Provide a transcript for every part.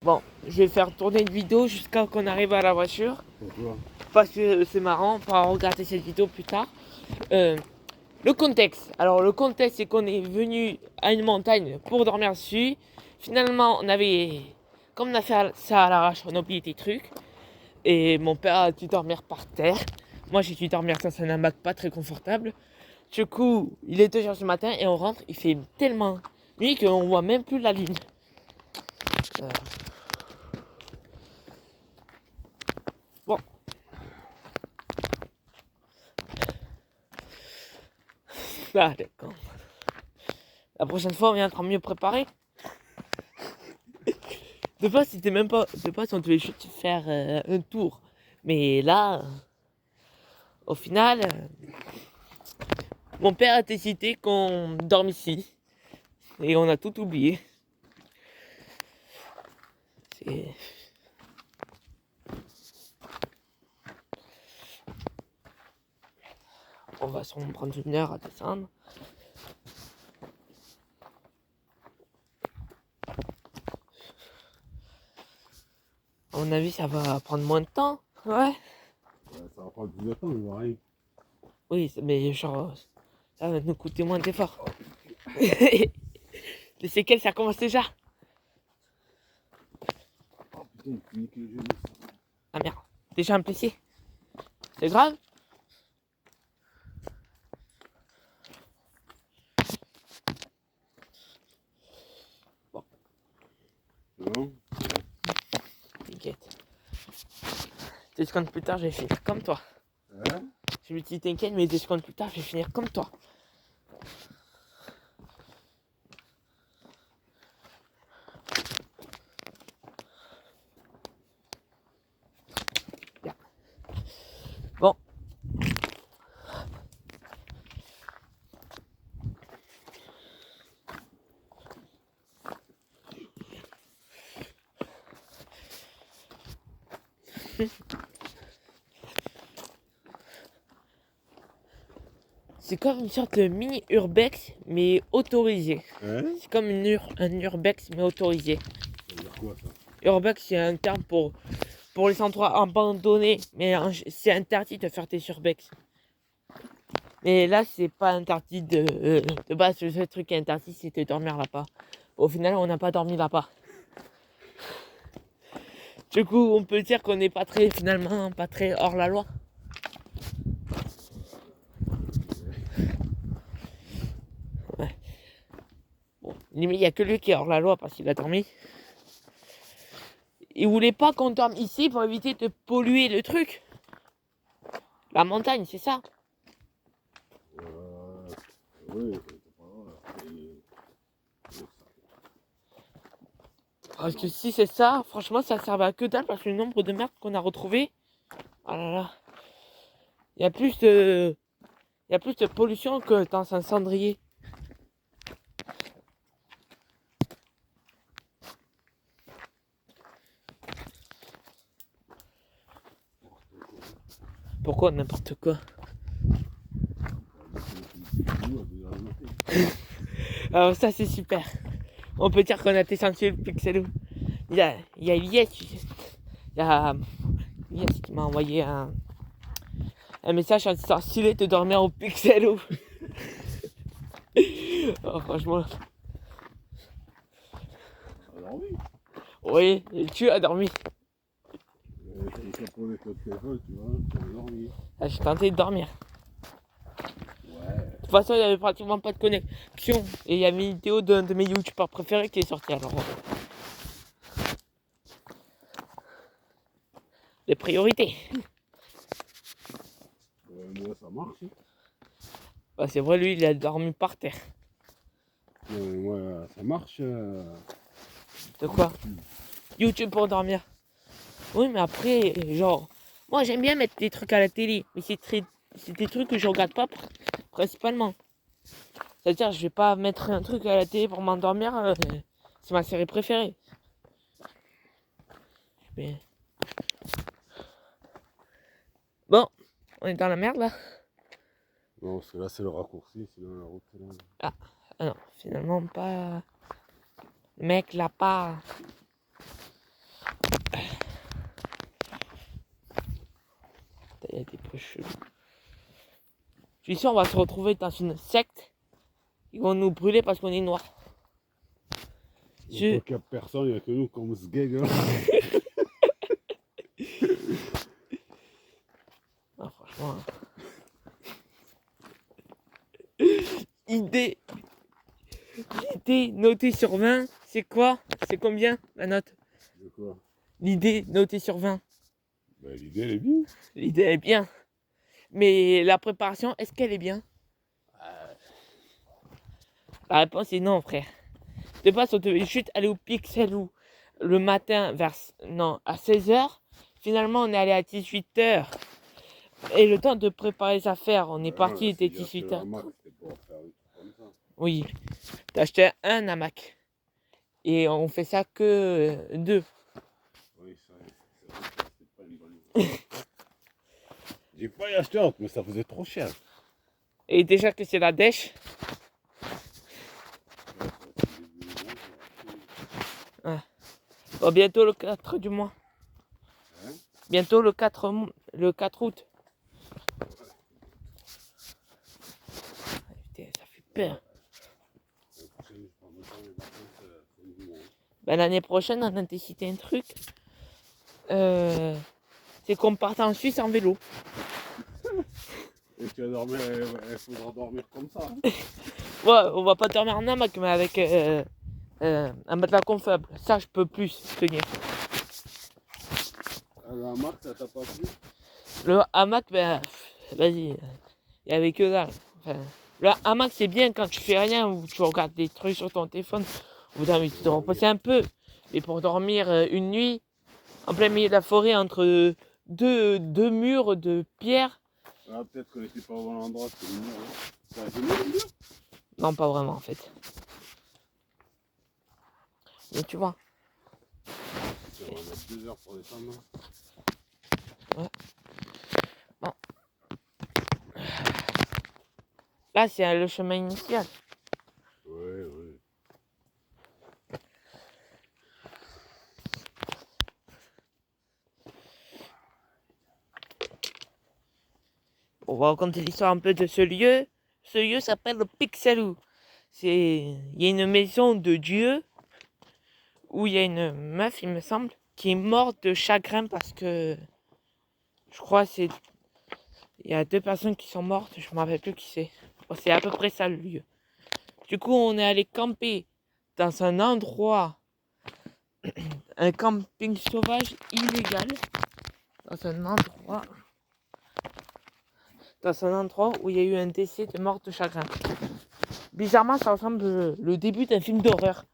Bon, je vais faire tourner une vidéo jusqu'à qu'on arrive à la voiture. Pourquoi? Parce que c'est marrant, on pourra regarder cette vidéo plus tard. Le contexte. Alors le contexte, c'est qu'on est venu à une montagne pour dormir dessus. Finalement, comme on a fait ça à l'arrache, on a oublié des trucs. Et mon père a dû dormir par terre. Moi, j'ai dû dormir dans un hamac pas très confortable. Du coup, il est 2h du matin et on rentre. Il fait tellement nuit qu'on voit même plus la lune. Bon. Ah, d'accord. La prochaine fois, on viendra mieux préparé. De base, c'était même pas. De base, on devait juste faire un tour. Mais là, au final, mon père a décidé qu'on dorme ici. Et on a tout oublié. C'est. On va sûrement prendre 1 heure à descendre. À mon avis, ça va prendre moins de temps. Ouais. Ça va prendre plus de temps, mais rien. Oui, mais genre, ça va nous coûter moins d'efforts. Les séquelles, ça commence déjà. Oh putain, il finit que les genoux. Ah merde, déjà un blessé. C'est grave? Bon. Non? T'inquiète. 2 secondes plus tard, je vais finir comme toi. Hein? Je me dis t'inquiète, mais 2 secondes plus tard, je vais finir comme toi. Bien. Bon. C'est comme une sorte de mini urbex, mais autorisé. Hein? C'est comme un urbex, mais autorisé. Ça veut dire quoi ça? Urbex, c'est un terme pour les endroits abandonnés, mais c'est interdit de faire des urbex. Mais là, c'est pas interdit de base. Le seul truc qui est interdit, c'est de dormir là-bas. Au final, on n'a pas dormi là-bas. Du coup, on peut dire qu'on n'est pas très, finalement, pas très hors la loi. Ouais. Bon, limite, il n'y a que lui qui est hors la loi parce qu'il a dormi. Il voulait pas qu'on dorme ici pour éviter de polluer le truc. La montagne, c'est ça. Oui, c'est pas grave. Parce que si c'est ça, franchement, ça servait à que dalle parce que le nombre de merdes qu'on a retrouvé. Ah là là. Il y a plus de pollution que dans un cendrier. Pourquoi n'importe quoi? Alors ça c'est super. On peut dire qu'on a descendu le Pixelou. Il y a Yes. Il y a Yes qui m'a envoyé un message en disant stylé de dormir au Pixelou. Oh, franchement. Oui, tu as dormi. Ah, j'ai tenté de dormir. Ouais. De toute façon, il n'y avait pratiquement pas de connexion. Et il y avait une vidéo d'un de mes youtubeurs préférés qui est sortie. Alors, les priorités. Moi ça marche. Bah, c'est vrai, lui, il a dormi par terre. Moi ça marche. De quoi? YouTube pour dormir. Oui, mais après, genre, moi j'aime bien mettre des trucs à la télé, mais c'est des trucs que je regarde pas principalement. C'est-à-dire, je vais pas mettre un truc à la télé pour m'endormir, c'est ma série préférée. Mais... Bon, on est dans la merde là. Non, parce que là c'est le raccourci, sinon la route est là. Ah non, finalement pas. Le mec là pas. y a des bruits chelous. Je suis sûr, on va se retrouver dans une secte. Ils vont nous brûler parce qu'on est noirs. Je crois qu'il n'y a personne, il n'y a que nous comme ce gag là. Ah, franchement. Idée notée sur 20, c'est quoi? C'est combien la note? De quoi? L'idée notée sur 20. Ben, l'idée elle est bien. L'idée est bien. Mais la préparation, est-ce qu'elle est bien? La réponse est non, frère. De base, on devait juste aller au Pixelou le matin à 16h. Finalement, on est allé à 18h. Et le temps de préparer les affaires, on est parti, il était 18h. Oui, t'as acheté un hamac. Et on fait ça que 2. Oui, c'est vrai que c'est pas une bonne idée. J'ai pas y acheté un, mais ça faisait trop cher. Et déjà que c'est la dèche. Ah. Bon, bientôt le 4 du mois. Hein? Bientôt le 4 août. Putain, ça fait peur. Ben, l'année prochaine, on a décidé un truc. C'est qu'on parte en Suisse en vélo. Et tu vas dormir, il faudra dormir comme ça. Hein. Ouais, on va pas dormir en hamac, mais avec un matelas gonflable. Ça, je peux plus tenir. Le hamac, ça t'a pas plu? Le hamac, ben, vas-y, il y avait que dalle. Enfin, le hamac, c'est bien quand tu fais rien ou tu regardes des trucs sur ton téléphone ou t'as envie de te reposer un peu. Mais pour dormir une nuit, en plein milieu de la forêt, entre deux murs de pierre. Ah, peut-être qu'on n'était pas au bon endroit, c'était le mur. Hein. Ça a été le mur? Non, pas vraiment en fait. Mais tu vois. On va mettre 2 heures pour descendre. Ouais. Bon. Là, c'est le chemin initial. Ouais, ouais. On va raconter l'histoire un peu de ce lieu. Ce lieu s'appelle le Pixelou. Il y a une maison de Dieu où il y a une meuf, il me semble, qui est morte de chagrin parce que je crois il y a 2 personnes qui sont mortes, je me rappelle plus qui c'est. Bon, c'est à peu près ça le lieu. Du coup, on est allé camper dans un endroit, un camping sauvage illégal, dans un endroit où il y a eu un décès de mort de chagrin. Bizarrement, ça ressemble le début d'un film d'horreur.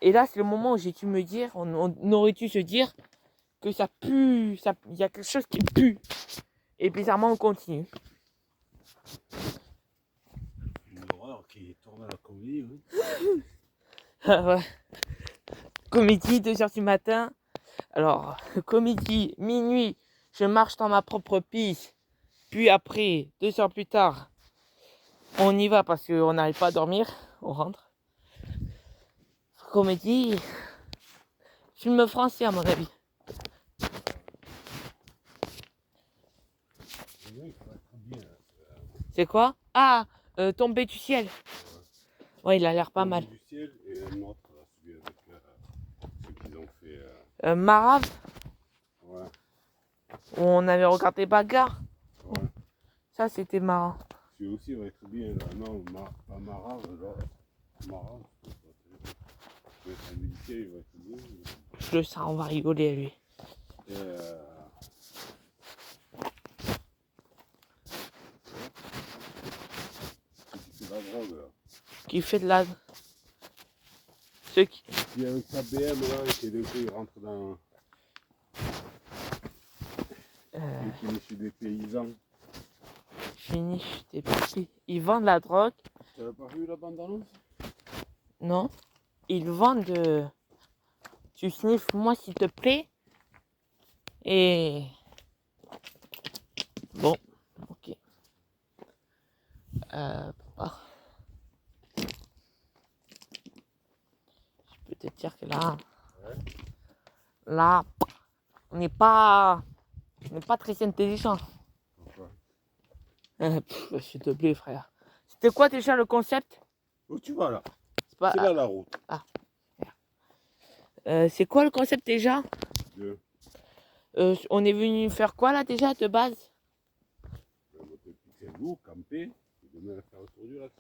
Et là, c'est le moment où j'ai dû me dire, on aurait dû se dire que ça pue, il y a quelque chose qui pue. Et bizarrement, on continue. Une horreur qui tourne à la comédie, oui. Ouais. Comédie, 2h du matin. Alors, comédie, minuit, je marche dans ma propre piste. Puis après, 2 heures plus tard, on y va parce qu'on n'arrive pas à dormir. On rentre. Comédie, film français à mon avis. C'est quoi? Ah, Tombé du ciel. Ouais, il a l'air pas mal. Du ciel et un autre, celui avec ceux qu'ils ont fait. Marave, Ouais. où on avait regardé Bagarre. Ouais. Ça, c'était marrant. Celui aussi va être bien là. Non, pas Marave, là. Marave. Il va être un musicien, il va être bien. Je le sens, on va rigoler à lui. Et c'est la drogue là. Qui fait de la... Ceux qui... Puis avec sa BM là, et d'un coup il rentre dans. Il finit chez des paysans. Finish tes petits. Ils vendent la drogue. Tu n'as pas vu la bande-annonce? Non. Ils vendent... Tu sniffes moi s'il te plaît. Et... Bon. Ok. Ah. Je peux te dire que là... Là... On n'est pas... On n'est pas très intelligent. Pourquoi? S'il te plaît, frère. C'était quoi déjà le concept? Où tu vas là? C'est pas... C'est là la route. c'est quoi le concept déjà? De On est venu faire quoi là déjà de base? monter le petit loup, camper, et demain faire le tour du lac.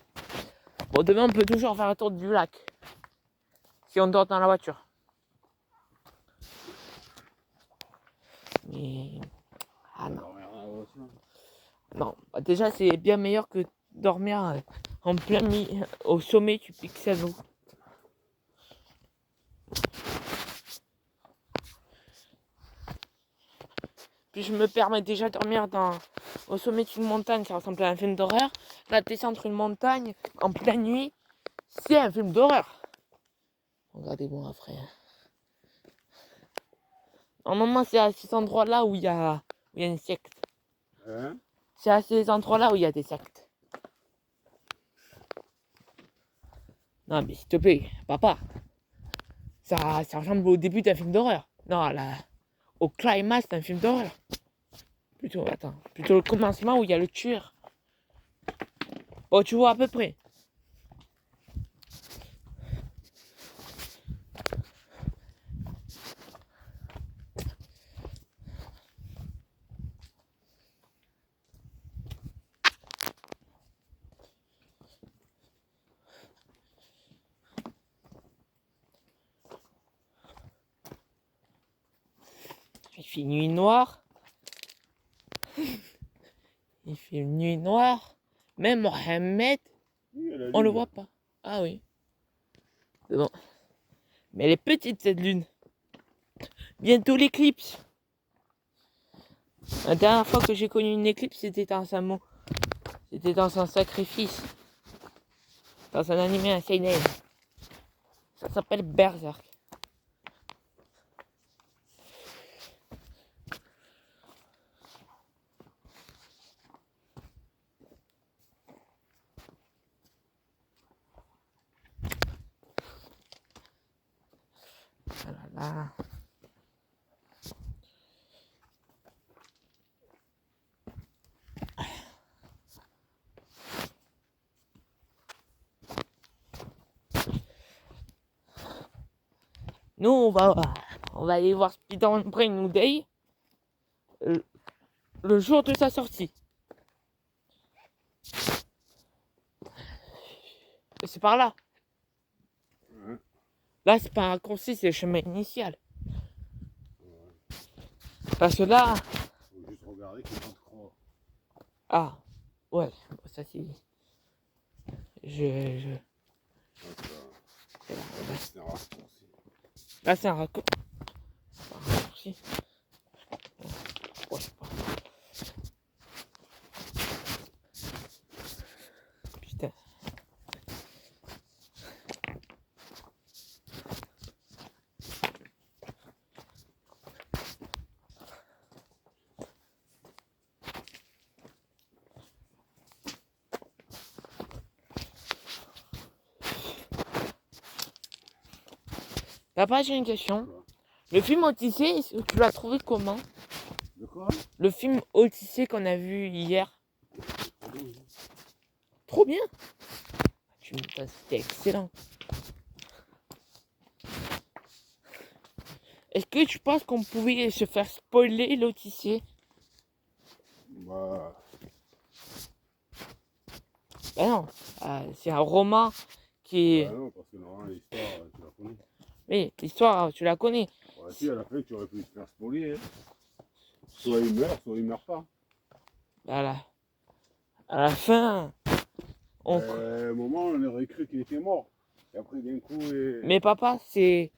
Bon, demain on peut toujours faire un tour du lac. Si on dort dans la voiture. Mais... Ah non. Dormir dans la voiture. Non, bah, déjà c'est bien meilleur que dormir en plein au sommet du Pixelou. Puis je me permets déjà de dormir au sommet d'une montagne, ça ressemble à un film d'horreur. Là, descendre une montagne en pleine nuit, c'est un film d'horreur. Regardez-moi après. Normalement, c'est à ces endroits-là où il y a une secte. Hein? C'est à ces endroits-là où il y a des sectes. Non, mais s'il te plaît, papa. Ça ressemble au début d'un film d'horreur. Non, là, au climax d'un film d'horreur. Plutôt le commencement où il y a le tueur. Bon, tu vois à peu près. Il fait nuit noire. Il fait une nuit noire. Même Mohamed, Oui, à la on le lune. voit pas. Ah oui. C'est bon. Mais elle est petite cette lune. Bientôt l'éclipse. La dernière fois que j'ai connu une éclipse, c'était dans un sacrifice. Dans un animé à seinen. Ça s'appelle Berserk. Ah là là. Nous, on va aller voir Spider-Man Brain New Day le jour de sa sortie. Et c'est par là. Hein? Là, c'est pas un raccourci, c'est le chemin initial. Parce que là... Faut juste regarder qu'il rentre croire. Ah, ouais, ça c'est... Je... C'est un raccourci. Là, c'est un raccourci. C'est pas un raccourci. Ouais, c'est pas... Putain. Papa, j'ai une question. Quoi? Le film Odyssée, tu l'as trouvé comment? De quoi? Le film Odyssée qu'on a vu hier. C'est trop bon, hein. Trop bien. C'était excellent. Est-ce que tu penses qu'on pouvait se faire spoiler l'Odyssée? Bah, Ben non, c'est un roman qui est... bah non, parce que normalement l'histoire, tu la connais. Mais l'histoire, tu la connais. Ouais, si, à la fin, tu aurais pu te faire spolier. Hein. Soit il meurt pas. Voilà. À la fin, on... À un moment, on aurait cru qu'il était mort. Et après, d'un coup, Mais papa, c'est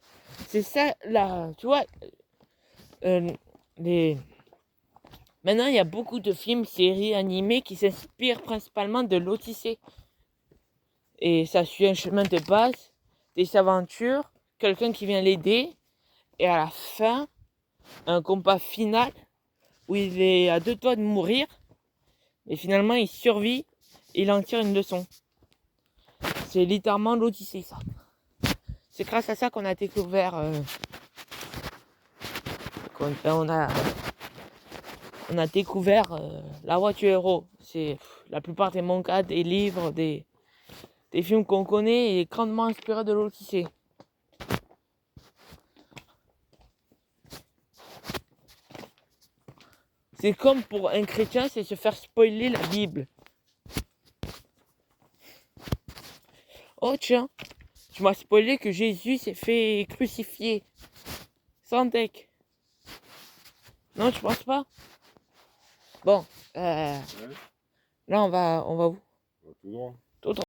ça, là, tu vois, les... Maintenant, il y a beaucoup de films, séries, animés qui s'inspirent principalement de l'Odyssée. Et ça suit un chemin de base, des aventures, quelqu'un qui vient l'aider, et à la fin, un combat final où il est à deux doigts de mourir, et finalement il survit et il en tire une leçon. C'est littéralement l'Odyssée, ça. C'est grâce à ça qu'on a découvert... on a découvert la voiture héros. C'est la plupart des mangas, des livres, des films qu'on connaît et grandement inspiré de l'Odyssée. C'est comme pour un chrétien, c'est se faire spoiler la Bible. Oh tiens, tu m'as spoilé que Jésus s'est fait crucifier. Sans deck. Non, tu penses pas? Bon, Ouais, là on va où? tout droit. Tout droit.